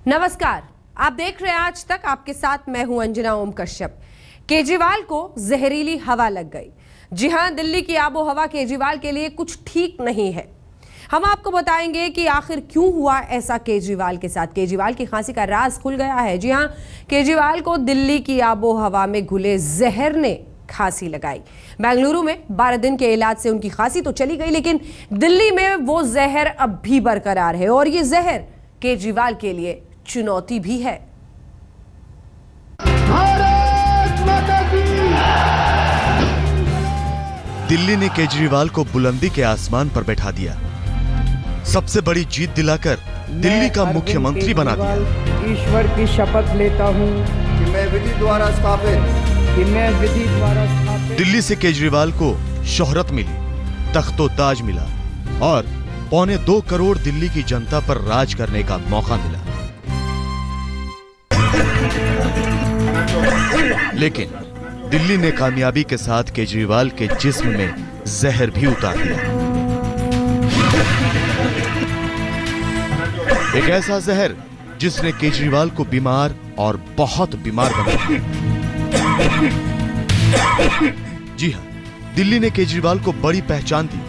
नमस्कार, आप देख रहे हैं आज तक। आपके साथ मैं हूं अंजना ओम कश्यप। केजरीवाल को जहरीली हवा लग गई। जी हां, दिल्ली की आबो हवा केजरीवाल के लिए कुछ ठीक नहीं है। हम आपको बताएंगे कि आखिर क्यों हुआ ऐसा केजरीवाल के साथ। केजरीवाल की खांसी का राज खुल गया है। जी हां, केजरीवाल को दिल्ली की आबो हवा में घुले जहर ने खांसी लगाई। बेंगलुरु में 12 दिन के इलाज से उनकी खांसी तो चली गई, लेकिन दिल्ली में वो जहर अब भी बरकरार है और ये जहर केजरीवाल के लिए चुनौती भी है। दिल्ली ने केजरीवाल को बुलंदी के आसमान पर बैठा दिया। सबसे बड़ी जीत दिलाकर दिल्ली का मुख्यमंत्री बना दिया। ईश्वर की शपथ लेता हूं कि मैं विधि द्वारा स्थापित दिल्ली से केजरीवाल को शोहरत मिली, तख्तो-ताज मिला और 2.25 करोड़ दिल्ली की जनता पर राज करने का मौका मिला। लेकिन दिल्ली ने कामयाबी के साथ केजरीवाल के जिस्म में जहर भी उतार दिया। एक ऐसा जहर जिसने केजरीवाल को बीमार और बहुत बीमार बना दिया। जी हां, दिल्ली ने केजरीवाल को बड़ी पहचान दी।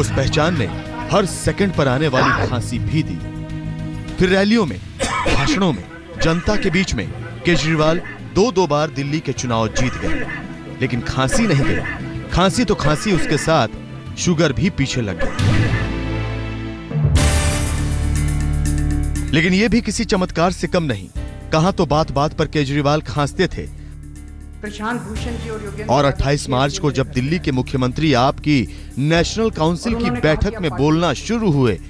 उस पहचान ने हर सेकंड पर आने वाली खांसी भी दी। फिर रैलियों में, भाषणों में, जनता के बीच में केजरीवाल दो बार दिल्ली के चुनाव जीत गए, लेकिन खांसी नहीं गई। खांसी तो खांसी, उसके साथ शुगर भी पीछे लग गई। लेकिन यह भी किसी चमत्कार से कम नहीं। कहां तो बात बात पर केजरीवाल खांसते थे और 28 मार्च को जब दिल्ली के मुख्यमंत्री आपकी नेशनल काउंसिल की बैठक में बोलना शुरू हुए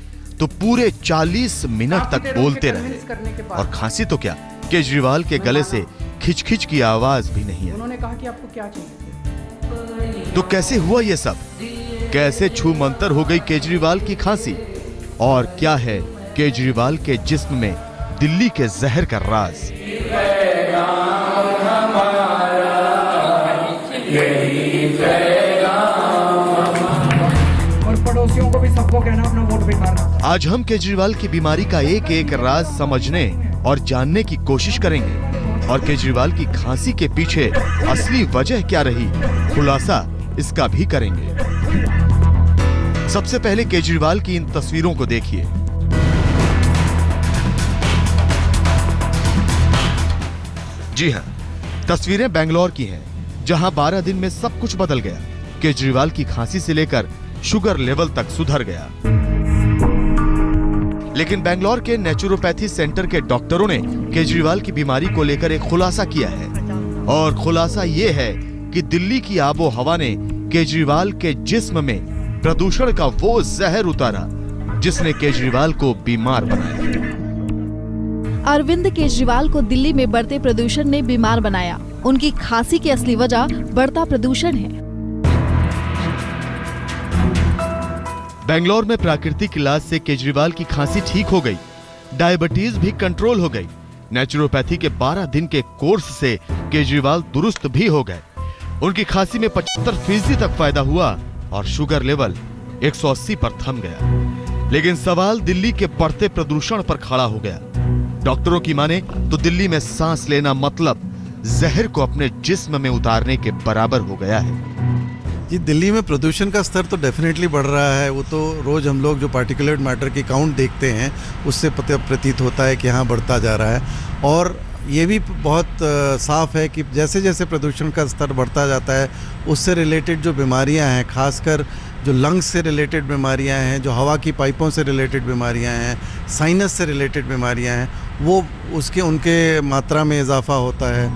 तो पूरे 40 मिनट तक बोलते रहे। और खांसी तो क्या, केजरीवाल के गले से खिच-खिच की आवाज भी नहीं है। उन्होंने कहा कि आपको क्या चाहिए। तो कैसे हुआ ये सब? कैसे छूमंतर हो गई केजरीवाल की खांसी? और क्या है केजरीवाल के जिस्म में दिल्ली के जहर का राज? और पड़ोसियों को भी सबको कहना अपना वोट बेकार। आज हम केजरीवाल की बीमारी का एक एक राज समझने और जानने की कोशिश करेंगे और केजरीवाल की खांसी के पीछे असली वजह क्या रही, खुलासा इसका भी करेंगे। सबसे पहले केजरीवाल की इन तस्वीरों को देखिए। जी हां, तस्वीरें बेंगलौर की हैं, जहां 12 दिन में सब कुछ बदल गया। केजरीवाल की खांसी से लेकर शुगर लेवल तक सुधर गया। लेकिन बेंगलौर के नेचुरोपैथी सेंटर के डॉक्टरों ने केजरीवाल की बीमारी को लेकर एक खुलासा किया है और खुलासा यह है कि दिल्ली की आबो हवा ने केजरीवाल के जिस्म में प्रदूषण का वो जहर उतारा जिसने केजरीवाल को बीमार बनाया। अरविंद केजरीवाल को दिल्ली में बढ़ते प्रदूषण ने बीमार बनाया। उनकी खांसी की असली वजह बढ़ता प्रदूषण है। बेंगलौर में प्राकृतिक इलाज से केजरीवाल की खांसी ठीक हो गई, डायबिटीज भी कंट्रोल हो गई। नेचुरोपैथी के 12 दिन के कोर्स से केजरीवाल दुरुस्त भी हो गए। उनकी खांसी में 75% तक फायदा हुआ और शुगर लेवल 180 पर थम गया। लेकिन सवाल दिल्ली के बढ़ते प्रदूषण पर खड़ा हो गया। डॉक्टरों की माने तो दिल्ली में सांस लेना मतलब जहर को अपने जिस्म में उतारने के बराबर हो गया है। जी, दिल्ली में प्रदूषण का स्तर तो डेफिनेटली बढ़ रहा है। वो तो रोज हम लोग जो पार्टिकुलेट मैटर की काउंट देखते हैं उससे प्रतीत होता है कि हाँ बढ़ता जा रहा है। और ये भी बहुत साफ है कि जैसे जैसे प्रदूषण का स्तर बढ़ता जाता है उससे रिलेटेड जो बीमारियां हैं, खासकर जो लंग्स से रिलेटेड बीमारियां हैं, जो हवा की पाइपों से रिलेटेड बीमारियां हैं, साइनस से रिलेटेड बीमारियां हैं, वो उनके मात्रा में इजाफा होता है।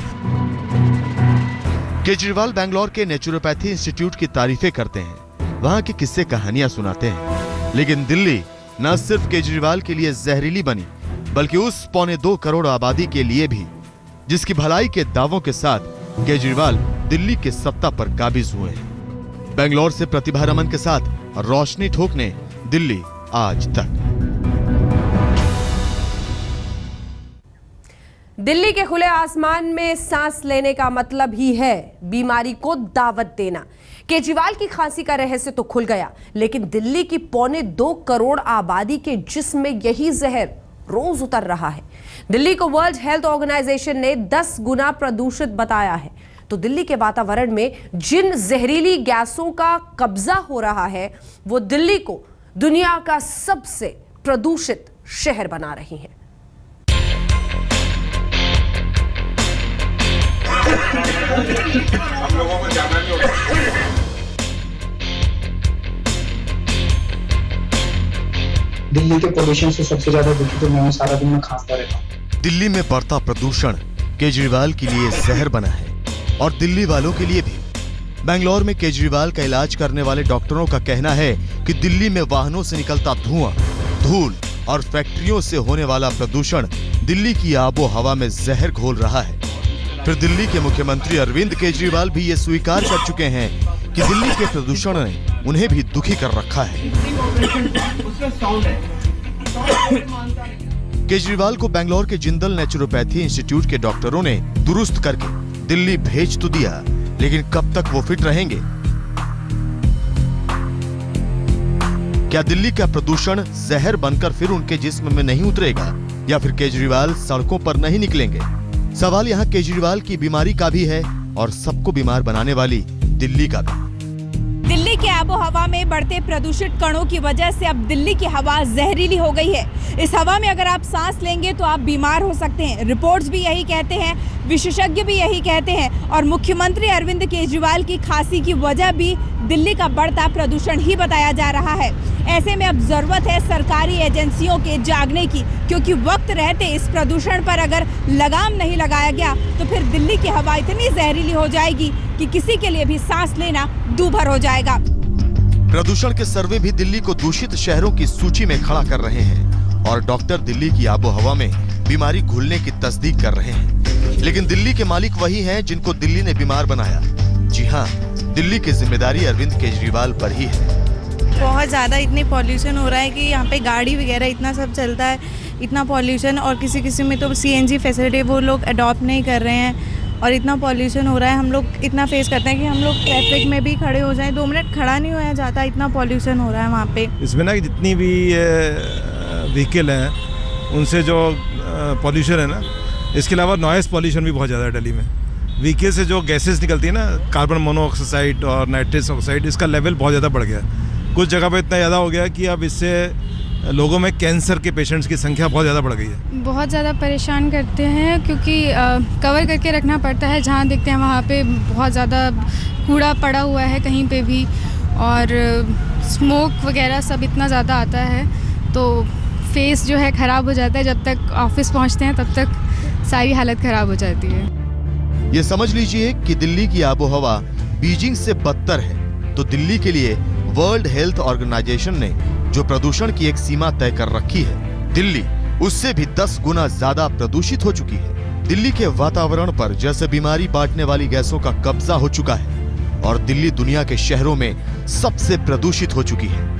केजरीवाल बेंगलौर के नेचुरोपैथी इंस्टीट्यूट की तारीफें करते हैं, वहां की किस्से कहानियां सुनाते हैं। लेकिन दिल्ली न सिर्फ केजरीवाल के लिए जहरीली बनी, बल्कि उस 2.25 करोड़ आबादी के लिए भी, जिसकी भलाई के दावों के साथ केजरीवाल दिल्ली के सत्ता पर काबिज हुए हैं। बेंगलौर से प्रतिभा रमन के साथ रोशनी ठोकने, दिल्ली आज तक। दिल्ली के खुले आसमान में सांस लेने का मतलब ही है बीमारी को दावत देना। केजरीवाल की खांसी का रहस्य तो खुल गया, लेकिन दिल्ली की 2.25 करोड़ आबादी के जिस्म में यही जहर रोज उतर रहा है। दिल्ली को वर्ल्ड हेल्थ ऑर्गेनाइजेशन ने 10 गुना प्रदूषित बताया है। तो दिल्ली के वातावरण में जिन जहरीली गैसों का कब्जा हो रहा है वो दिल्ली को दुनिया का सबसे प्रदूषित शहर बना रही है। हम लोगों को जाना नहीं होता। दिल्ली के प्रदूषण से सबसे ज्यादा दुखी तो मैं सारा दिन में खांसता रहता हूँ। दिल्ली में बढ़ता प्रदूषण केजरीवाल के लिए जहर बना है और दिल्ली वालों के लिए भी। बेंगलोर में केजरीवाल का इलाज करने वाले डॉक्टरों का कहना है कि दिल्ली में वाहनों से निकलता धुआं, धूल और फैक्ट्रियों से होने वाला प्रदूषण दिल्ली की आबो हवा में जहर घोल रहा है। फिर दिल्ली के मुख्यमंत्री अरविंद केजरीवाल भी ये स्वीकार कर चुके हैं कि दिल्ली के प्रदूषण ने उन्हें भी दुखी कर रखा है। केजरीवाल को बेंगलोर के जिंदल नेचुरोपैथी इंस्टीट्यूट के डॉक्टरों ने दुरुस्त करके दिल्ली भेज तो दिया, लेकिन कब तक वो फिट रहेंगे? क्या दिल्ली का प्रदूषण जहर बनकर फिर उनके जिस्म में नहीं उतरेगा या फिर केजरीवाल सड़कों पर नहीं निकलेंगे? सवाल यहाँ केजरीवाल की बीमारी का भी है और सबको बीमार बनाने वाली दिल्ली का भी। दिल्ली के आबो हवा में बढ़ते प्रदूषित कणों की वजह से अब दिल्ली की हवा जहरीली हो गई है। इस हवा में अगर आप सांस लेंगे तो आप बीमार हो सकते हैं। रिपोर्ट्स भी यही कहते हैं, विशेषज्ञ भी यही कहते हैं और मुख्यमंत्री अरविंद केजरीवाल की खांसी की वजह भी दिल्ली का बढ़ता प्रदूषण ही बताया जा रहा है। ऐसे में अब जरूरत है सरकारी एजेंसियों के जागने की, क्योंकि वक्त रहते इस प्रदूषण पर अगर लगाम नहीं लगाया गया तो फिर दिल्ली की हवा इतनी जहरीली हो जाएगी कि किसी के लिए भी सांस लेना दूभर हो जाएगा। प्रदूषण के सर्वे भी दिल्ली को दूषित शहरों की सूची में खड़ा कर रहे हैं और डॉक्टर दिल्ली की आबो हवा में बीमारी घुलने की तस्दीक कर रहे हैं। लेकिन दिल्ली के मालिक वही हैं जिनको दिल्ली ने बीमार बनाया। जी हाँ, दिल्ली की जिम्मेदारी अरविंद केजरीवाल पर ही है। बहुत ज़्यादा इतनी पॉल्यूशन हो रहा है कि यहाँ पे गाड़ी वगैरह इतना सब चलता है, इतना पॉल्यूशन, और किसी में तो CNG फैसिलिटी वो लोग अडॉप्ट नहीं कर रहे हैं और इतना पॉल्यूशन हो रहा है। हम लोग इतना फेस करते हैं कि हम लोग ट्रैफिक में भी खड़े हो जाएं, 2 मिनट खड़ा नहीं होया जाता, इतना पॉल्यूशन हो रहा है वहाँ पे। इसमें ना जितनी भी व्हीकल हैं उनसे जो पॉल्यूशन है ना, इसके अलावा नॉइज़ पॉल्यूशन भी बहुत ज़्यादा है दिल्ली में। व्हीकल से जो गैसेस निकलती है ना, कार्बन मोनोऑक्साइड और नाइट्रस ऑक्साइड, इसका लेवल बहुत ज़्यादा बढ़ गया है। कुछ जगह पे इतना ज़्यादा हो गया कि अब इससे लोगों में कैंसर के पेशेंट्स की संख्या बहुत ज़्यादा बढ़ गई है। बहुत ज़्यादा परेशान करते हैं क्योंकि कवर करके रखना पड़ता है। जहाँ देखते हैं वहाँ पे बहुत ज़्यादा कूड़ा पड़ा हुआ है कहीं पे भी, और स्मोक वगैरह सब इतना ज़्यादा आता है तो फेस जो है ख़राब हो जाता है। जब तक ऑफिस पहुँचते हैं तब तक सारी हालत ख़राब हो जाती है। ये समझ लीजिए कि दिल्ली की आबोहवा बीजिंग से बदतर है, तो दिल्ली के लिए वर्ल्ड हेल्थ ऑर्गेनाइजेशन ने जो प्रदूषण की एक सीमा तय कर रखी है, दिल्ली उससे भी 10 गुना ज्यादा प्रदूषित हो चुकी है। दिल्ली के वातावरण पर जैसे बीमारी बांटने वाली गैसों का कब्जा हो चुका है और दिल्ली दुनिया के शहरों में सबसे प्रदूषित हो चुकी है।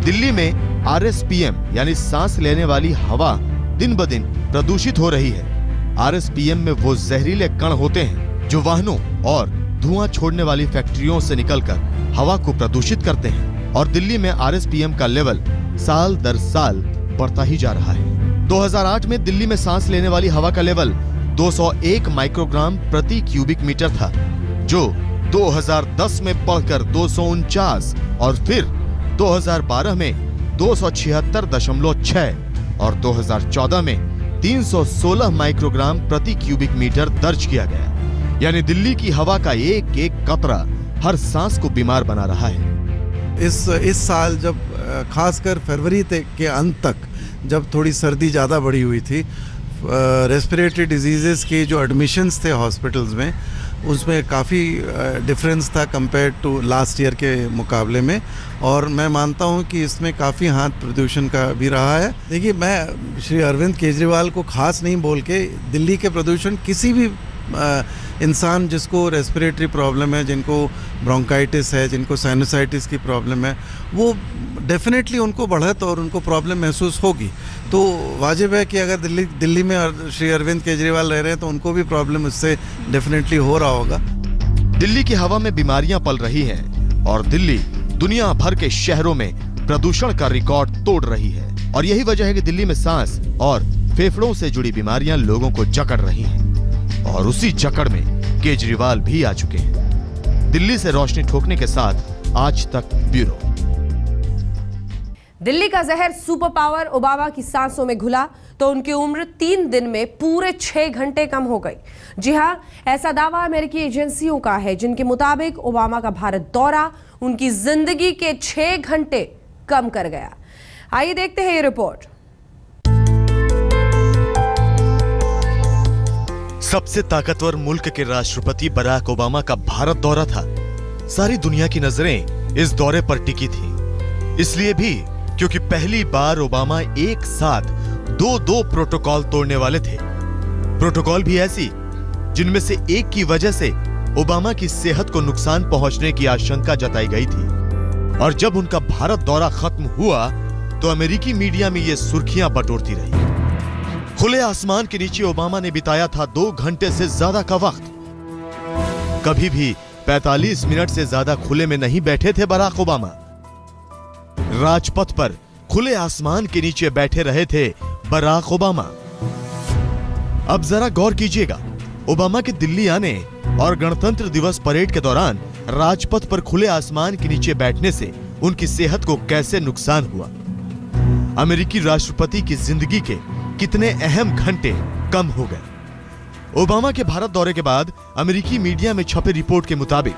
दिल्ली में RSPM यानी सांस लेने वाली हवा दिन ब दिन प्रदूषित हो रही है। RSPM में वो जहरीले कण होते हैं जो वाहनों और धुआं छोड़ने वाली फैक्ट्रियों से निकलकर हवा को प्रदूषित करते हैं और दिल्ली में RSPM का लेवल साल दर साल बढ़ता ही जा रहा है। 2008 में दिल्ली में सांस लेने वाली हवा का लेवल 201 माइक्रोग्राम प्रति क्यूबिक मीटर था, जो 2010 में बढ़कर 249 और फिर 2012 में 276.6 और 2014 में 316 माइक्रोग्राम प्रति क्यूबिक मीटर दर्ज किया गया। यानी दिल्ली की हवा का एक एक कतरा हर सांस को बीमार बना रहा है। इस साल जब खासकर फरवरी के अंत तक जब थोड़ी सर्दी ज़्यादा बढ़ी हुई थी, रेस्पिरेटरी डिजीज़ेस के जो एडमिशन्स थे हॉस्पिटल्स में, उसमें काफ़ी डिफरेंस था कंपेयर टू लास्ट ईयर के मुकाबले में, और मैं मानता हूं कि इसमें काफ़ी हाथ प्रदूषण का भी रहा है। देखिए, मैं श्री अरविंद केजरीवाल को खास नहीं बोल के दिल्ली के प्रदूषण किसी भी इंसान जिसको रेस्पिरेटरी प्रॉब्लम है, जिनको ब्रोंकाइटिस है, जिनको साइनसाइटिस की प्रॉब्लम है, वो डेफिनेटली उनको बढ़त और उनको प्रॉब्लम महसूस होगी। तो वाजिब है कि अगर दिल्ली में श्री अरविंद केजरीवाल रह रहे हैं तो उनको भी प्रॉब्लम इससे डेफिनेटली हो रहा होगा। दिल्ली की हवा में बीमारियां पल रही हैं और दिल्ली दुनिया भर के शहरों में प्रदूषण का रिकॉर्ड तोड़ रही है और यही वजह है कि दिल्ली में सांस और फेफड़ों से जुड़ी बीमारियां लोगों को जकड़ रही हैं और उसी जकड़ में केजरीवाल भी आ चुके हैं। दिल्ली से रोशनी ठोकने के साथ आज तक ब्यूरो। दिल्ली का जहर सुपर पावर ओबामा की सांसों में घुला तो उनकी उम्र 3 दिन में पूरे 6 घंटे कम हो गई। जी हां, ऐसा दावा अमेरिकी एजेंसियों का है जिनके मुताबिक ओबामा का भारत दौरा उनकी जिंदगी के 6 घंटे कम कर गया। आइए देखते हैं ये रिपोर्ट। सबसे ताकतवर मुल्क के राष्ट्रपति बराक ओबामा का भारत दौरा था। सारी दुनिया की नजरें इस दौरे पर टिकी थी, इसलिए भी क्योंकि पहली बार ओबामा एक साथ दो प्रोटोकॉल तोड़ने वाले थे। प्रोटोकॉल भी ऐसी जिनमें से एक की वजह से ओबामा की सेहत को नुकसान पहुंचने की आशंका जताई गई थी। और जब उनका भारत दौरा खत्म हुआ तो अमेरिकी मीडिया में ये सुर्खियां बटोरती रही। खुले आसमान के नीचे ओबामा ने बिताया था 2 घंटे से ज्यादा का वक्त। कभी भी 45 मिनट से ज्यादा खुले में नहीं बैठे थे बराक ओबामा। राजपथ पर खुले आसमान के नीचे बैठे रहे थे बराक ओबामा। अब जरा गौर कीजिएगा, ओबामा के दिल्ली आने और गणतंत्र दिवस परेड के दौरान राजपथ पर खुले आसमान के नीचे बैठने से उनकी सेहत को कैसे नुकसान हुआ। अमेरिकी राष्ट्रपति की जिंदगी के कितने अहम घंटे कम हो गए। ओबामा के भारत दौरे के बाद अमेरिकी मीडिया में छपे रिपोर्ट के मुताबिक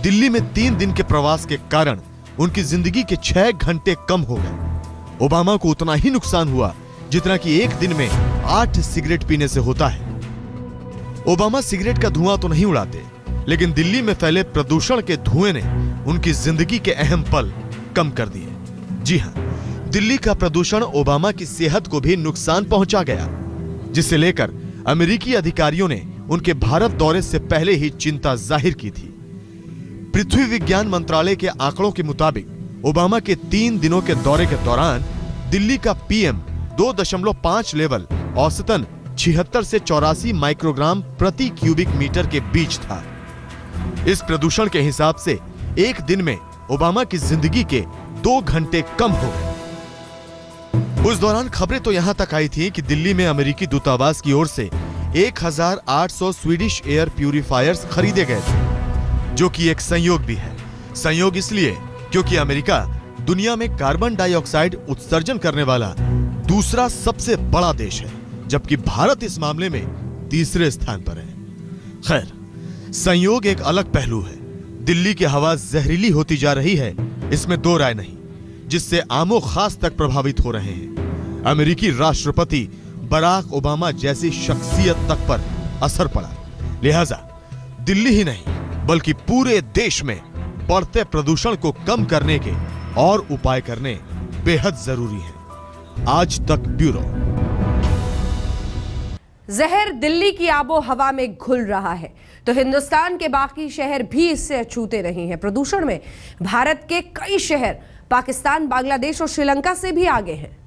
दिल्ली में 3 दिन के प्रवास के कारण उनकी जिंदगी के 6 घंटे कम हो गए। ओबामा को उतना ही नुकसान हुआ जितना कि एक दिन में 8 सिगरेट पीने से होता है। ओबामा सिगरेट का धुआं तो नहीं उड़ाते, लेकिन दिल्ली में फैले प्रदूषण के धुएं ने उनकी जिंदगी के अहम पल कम कर दिए। जी हां, दिल्ली का प्रदूषण ओबामा की सेहत को भी नुकसान पहुंचा गया, जिसे लेकर अमेरिकी अधिकारियों ने उनके भारत दौरे से पहले ही चिंता जाहिर की थी। पृथ्वी विज्ञान मंत्रालय के आंकड़ों के मुताबिक ओबामा के 3 दिनों के दौरे के दौरान दिल्ली का पीएम 2.5 लेवल औसतन 76 से 84 माइक्रोग्राम प्रति क्यूबिक मीटर के बीच था। इस प्रदूषण के हिसाब से एक दिन में ओबामा की जिंदगी के 2 घंटे कम हो गए। उस दौरान खबरें तो यहां तक आई थी कि दिल्ली में अमेरिकी दूतावास की ओर से 1800 स्वीडिश एयर प्यूरिफायर्स खरीदे गए थे, जो कि एक संयोग भी है। संयोग इसलिए क्योंकि अमेरिका दुनिया में कार्बन डाइऑक्साइड उत्सर्जन करने वाला दूसरा सबसे बड़ा देश है, जबकि भारत इस मामले में तीसरे स्थान पर है। खैर, संयोग एक अलग पहलू है। दिल्ली की हवा जहरीली होती जा रही है, इसमें 2 राय नहीं, जिससे आमो खास तक प्रभावित हो रहे हैं। अमेरिकी राष्ट्रपति बराक ओबामा जैसी शख्सियत तक पर असर पड़ा। लिहाजा दिल्ली ही नहीं बल्कि पूरे देश में बढ़ते प्रदूषण को कम करने के और उपाय करने बेहद जरूरी है। आज तक ब्यूरो। जहर दिल्ली की आबो हवा में घुल रहा है तो हिंदुस्तान के बाकी शहर भी इससे अछूते नहीं हैं। प्रदूषण में भारत के कई शहर पाकिस्तान, बांग्लादेश और श्रीलंका से भी आगे हैं।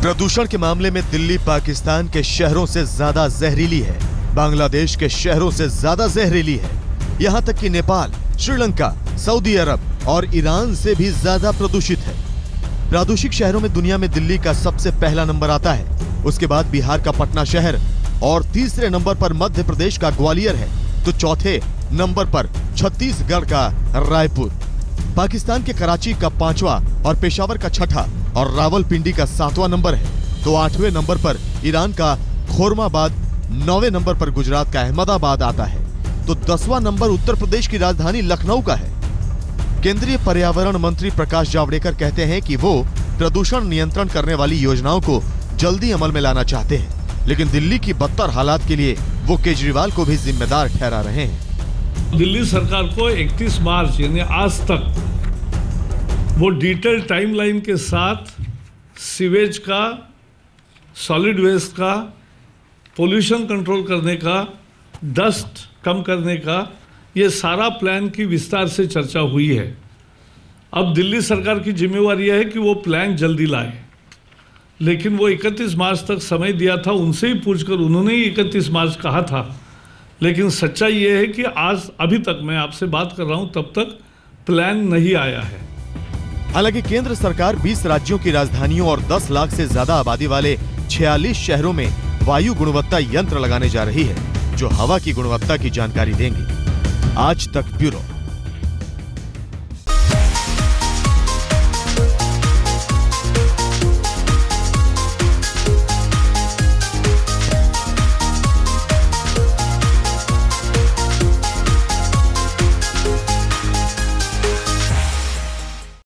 प्रदूषण के मामले में दिल्ली पाकिस्तान के शहरों से ज्यादा जहरीली है, बांग्लादेश के शहरों से ज्यादा जहरीली है। यहां तक कि नेपाल, श्रीलंका, सऊदी अरब और ईरान से भी ज्यादा प्रदूषित है। प्रादूषिक शहरों में दुनिया में दिल्ली का सबसे पहला नंबर आता है, उसके बाद बिहार का पटना शहर और तीसरे नंबर पर मध्य प्रदेश का ग्वालियर है, तो चौथे नंबर पर छत्तीसगढ़ का रायपुर। पाकिस्तान के कराची का 5वां और पेशावर का 6ठा और रावलपिंडी का 7वां नंबर है, तो 8वें नंबर पर ईरान का खोरमाबाद, 9वें नंबर पर गुजरात का अहमदाबाद आता है, तो 10वां नंबर उत्तर प्रदेश की राजधानी लखनऊ का है। केंद्रीय पर्यावरण मंत्री प्रकाश जावड़ेकर कहते हैं कि वो प्रदूषण नियंत्रण करने वाली योजनाओं को जल्दी अमल में लाना चाहते हैं, लेकिन दिल्ली की बदतर हालात के लिए वो केजरीवाल को भी जिम्मेदार ठहरा रहे हैं। दिल्ली सरकार को 31 मार्च यानी आज तक वो डिटेल टाइमलाइन के साथ सीवेज का, सॉलिड वेस्ट का, पोल्यूशन कंट्रोल करने का, डस्ट कम करने का, ये सारा प्लान की विस्तार से चर्चा हुई है। अब दिल्ली सरकार की जिम्मेवारी है कि वो प्लान जल्दी लाए, लेकिन वो 31 मार्च तक समय दिया था, उनसे ही पूछकर उन्होंने ही 31 मार्च कहा था। लेकिन सच्चाई ये है कि आज अभी तक मैं आपसे बात कर रहा हूँ तब तक प्लान नहीं आया है। हालांकि केंद्र सरकार 20 राज्यों की राजधानियों और 10 लाख से ज्यादा आबादी वाले 46 शहरों में वायु गुणवत्ता यंत्र लगाने जा रही है, जो हवा की गुणवत्ता की जानकारी देंगे। आज तक ब्यूरो।